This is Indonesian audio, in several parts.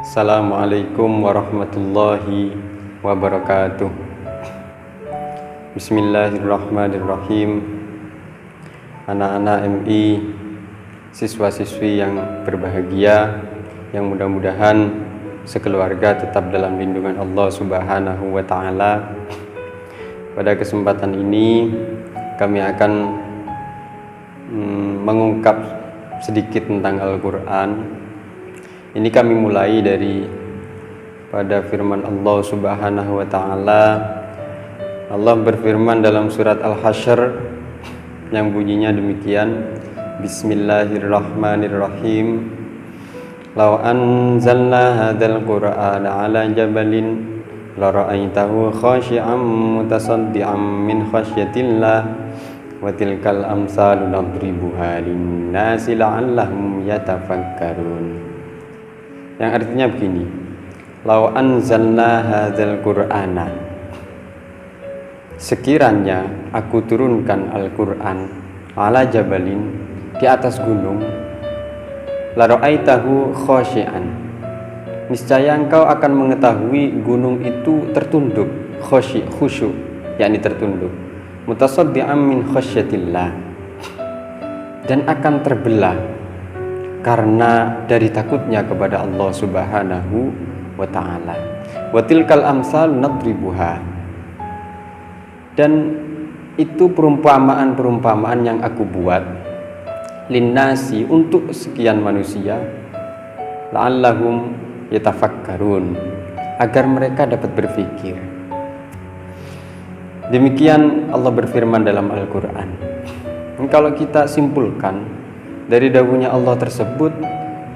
Assalamualaikum warahmatullahi wabarakatuh. Bismillahirrahmanirrahim. Anak-anak MI, siswa-siswi yang berbahagia, yang mudah-mudahan sekeluarga tetap dalam lindungan Allah Subhanahu wa Ta'ala. Pada kesempatan ini kami akan mengungkap sedikit tentang Al-Quran. Ini kami mulai dari pada firman Allah Subhanahu wa Ta'ala. Allah berfirman dalam surat Al-Hasyr yang bunyinya demikian, Bismillahirrahmanirrahim. Law anzalna hadzal qur'ana 'ala jabalin la ra'aitahu khashi'an mutasaddian min khasyatillah wa tilkal amsalu nadribuha lin-nasi la'allahum yatafakkarun. Yang artinya begini, lau anzalna hadzal qur'ana, sekiranya aku turunkan Al-Qur'an ala jabalin, di atas gunung, la ra'aitahu khashi'an, niscaya engkau akan mengetahui gunung itu tertunduk, khusyuk, yakni tertunduk, mutasaddian min khasyatillah, dan akan terbelah karena dari takutnya kepada Allah Subhanahu wa Ta'ala. Wa tilkal amsal nadribuha, dan itu perumpamaan-perumpamaan yang aku buat linnasi, untuk sekian manusia, la'allahum yatafakkarun, agar mereka dapat berpikir. Demikian Allah berfirman dalam Al-Quran. Kalau kita simpulkan dari dawuhnya Allah tersebut,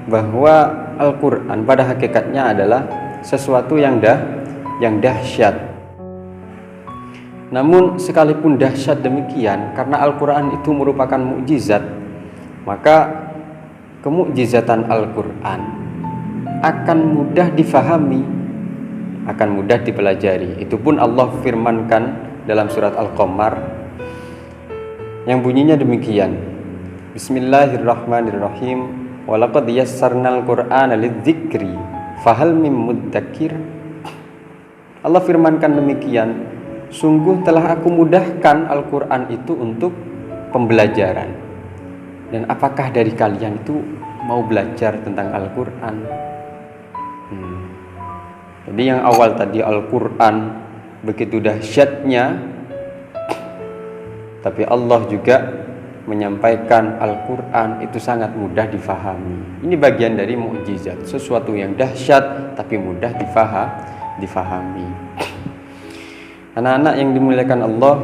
bahwa Al-Quran pada hakikatnya adalah sesuatu yang dahsyat. Namun sekalipun dahsyat demikian, karena Al-Quran itu merupakan mukjizat, maka kemukjizatan Al-Quran akan mudah difahami, akan mudah dipelajari. Itu pun Allah firmankan dalam surat Al-Qamar yang bunyinya demikian, Bismillahirrahmanirrahim. Walaqad yassarnal Qur'ana lidzikri fahal mim mudzakir. Allah firmankan demikian, sungguh telah aku mudahkan Al-Quran itu untuk pembelajaran, dan apakah dari kalian itu mau belajar tentang Al-Quran? Jadi yang awal tadi Al-Quran begitu dahsyatnya, tapi Allah juga menyampaikan Al-Quran itu sangat mudah difahami. Ini bagian dari mukjizat, sesuatu yang dahsyat tapi mudah difahami. Anak-anak yang dimuliakan Allah,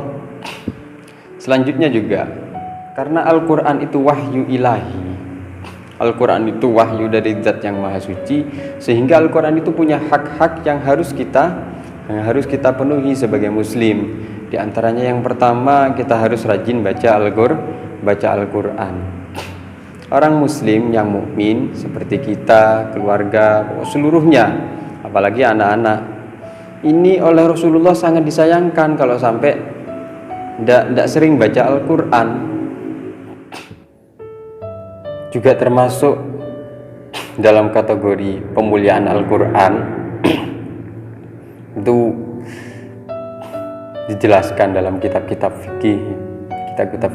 selanjutnya juga karena Al-Quran itu wahyu ilahi, Al-Quran itu wahyu dari Zat yang Maha Suci, sehingga Al-Quran itu punya hak-hak yang harus kita penuhi sebagai muslim. Di antaranya yang pertama, kita harus rajin baca Al-Quran. Orang muslim yang mukmin seperti kita, keluarga, seluruhnya, apalagi anak-anak, ini oleh Rasulullah sangat disayangkan kalau sampai tidak sering baca Al-Quran. Juga termasuk dalam kategori pemuliaan Al-Quran itu dijelaskan dalam kitab-kitab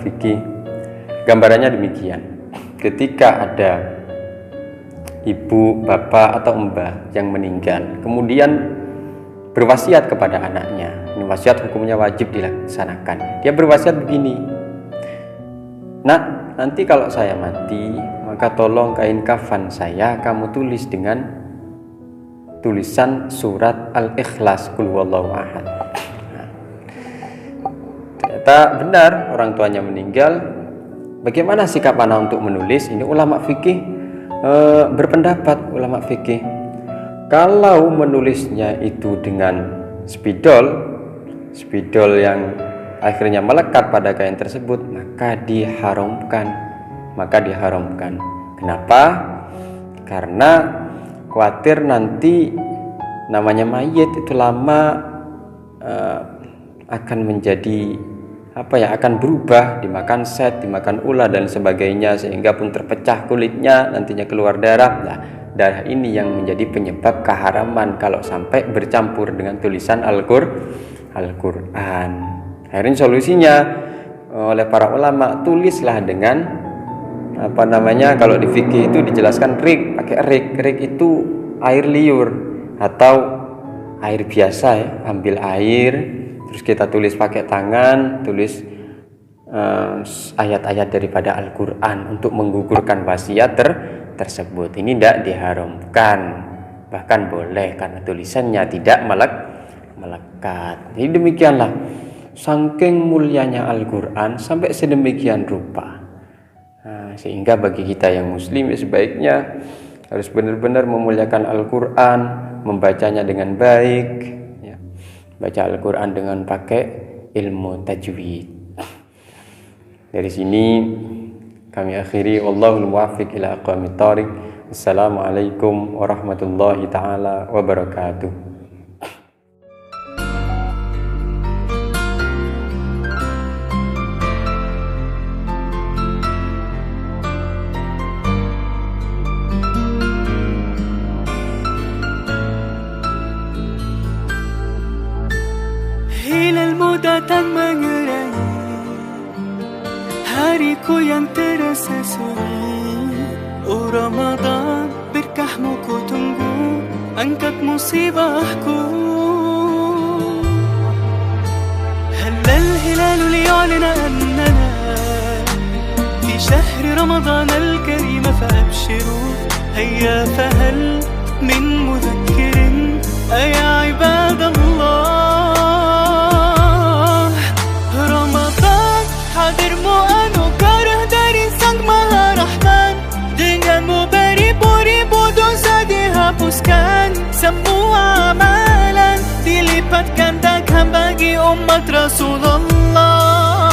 fikih. Gambarannya demikian, ketika ada ibu, bapak atau mbah yang meninggal, kemudian berwasiat kepada anaknya. Ini wasiat hukumnya wajib dilaksanakan. Dia berwasiat begini, nak, nanti kalau saya mati, maka tolong kain kafan saya kamu tulis dengan tulisan surat Al-Ikhlas, Qul huwallahu ahad. Ternyata benar, orang tuanya meninggal. Bagaimana sikap anak untuk menulis? Ini ulama fikih berpendapat, ulama fikih, kalau menulisnya itu dengan spidol yang akhirnya melekat pada kain tersebut, maka diharamkan. Kenapa? Karena khawatir nanti namanya mayit itu lama akan menjadi akan berubah, dimakan set, dimakan ular dan sebagainya, sehingga pun terpecah kulitnya, nantinya keluar darah. Nah, darah ini yang menjadi penyebab keharaman kalau sampai bercampur dengan tulisan Al-Quran. Akhirnya solusinya oleh para ulama, tulislah dengan kalau di fikih itu dijelaskan pakai rik itu air liur atau air biasa ya, ambil air terus kita tulis pakai tangan, tulis ayat-ayat daripada Al-Quran untuk menggugurkan wasiat tersebut. Ini tidak diharamkan, bahkan boleh karena tulisannya tidak melekat. Jadi demikianlah, saking mulianya Al-Quran sampai sedemikian rupa. Sehingga bagi kita yang muslim ya sebaiknya harus benar-benar memuliakan Al-Quran, membacanya dengan baik ya. Baca Al-Quran dengan pakai ilmu tajwid. Dari sini kami akhiri, wallahul muwaffiq ila aqwamit thoriq. Assalamualaikum warahmatullahi taala wabarakatuh. Hilalmu datang mengerangi hariku yang terasa sunyi. Oh Ramadan, berkahmu ku tunggu, angkat musibahku. هلا الهلال ليعلن أننا في شهر رمضان الكريم فأبشروا. هيا فهل من مذكر أيا عباد الله. Ramadan hadirmu anugerah dari Sang Maha Rahman. Denganmu beribu-ribu dosa dihapuskan, semua amalan dilipat gandakan bagi umat Rasulullah.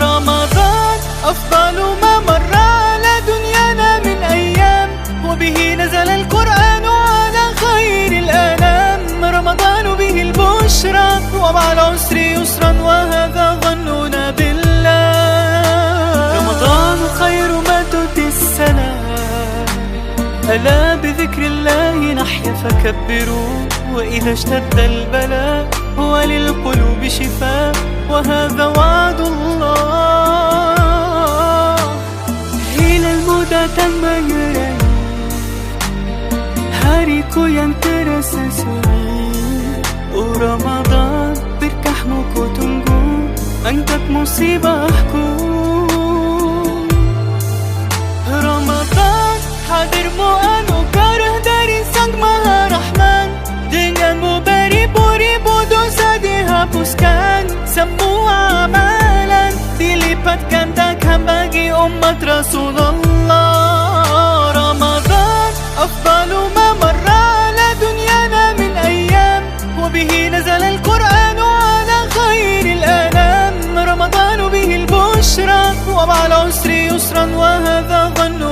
Ramadan afdalu ma marra ala dunyana min ayyam, wa bihi nazala al-Quran ala khairil anam. Ramadan bihi al-bushra wa ma'al usri yusran wa hadha dhannuna billah. Ramadan khairu ma tuti as-salam. ألا بذكر الله نحيا فكبروا. وإذا اشتد البلاء هو للقلوب شفاء وهذا وعد الله. Hilalmu datang mengerangi hariku yang terasa sunyi. Oh Ramadan, berkahmu ku tunggu, angkat musibahku. Ramadan hadirmu anugerah dari Sang Maha Rahman. Denganmu beribu-ribu dosa dihapuskan, semua amalan dilipat gandakan bagi umat Rasulullah. Ramadan afdalu ma marra ala dunyana min ayyam, wa bihi nazala al-Quran ala khairil anam. Ramadan bihi al-bushra wa ma'al usri yusran wa hadha dhannu